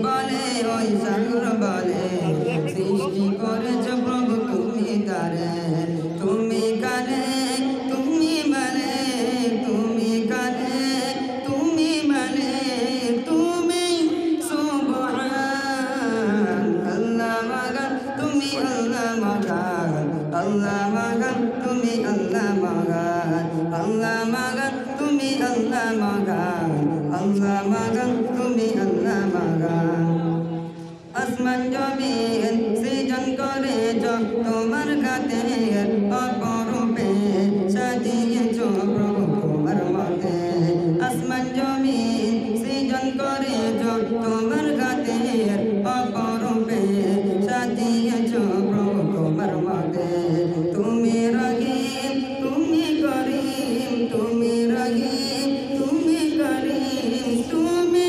বলে ওই সাগর বলে সৃষ্টি করেছ প্রভু তুমি তারে তুমি কারে তুমি মানে তুমি কারে তুমি মানে তুমি সুবহান আল্লাহ মাগান তুমি আল্লাহ মাগান আল্লাহ মাগান তুমি আল্লাহ মাগান আল্লাহ মাগান তুমি আল্লাহ মাগান আল্লাহ মাগান তুমি আল্লাহ মাগান আসমান জমিন সৃজন করেছ তোমার খাতের অপরূপে সাজিয়েছ প্রভু তোমার মতে আসমান জমিন সৃজন করেছ তোমার খাতের অপরূপে সাজিয়েছ প্রভু তোমার মতে তুমি রহিম তুমি করিম তুমি রহিম তুমি করিম তুমি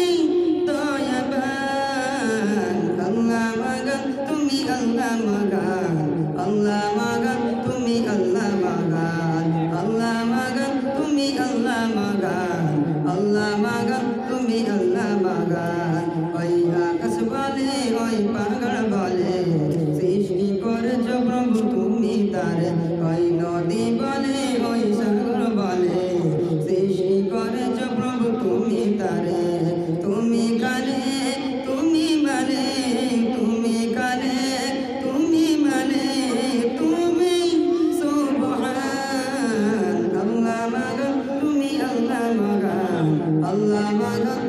দয়াবান আল্লাহ মাগান তুমি আল্লাহ মাগান আল্লাহ মাগান তুমি আল্লাহ মাগান আল্লাহ মাগান তুমি আল্লাহ মাগান আল্লাহ মাগান তুমি আল্লাহ মাগান ওই আকাশ বলে ওই পাহাড় বলে সৃষ্টি করেছ প্রভু তুমি তারে ওই নদী বলে ওই সাগর বলে সৃষ্টি করেছ প্রভু তুমি তারে তুমি কারে তুমি মানে তুমি কারে তুমি মানে তুমি সুবহান আল্লাহ মাগান তুমি আল্লাহ মাগান আল্লাহ মাগান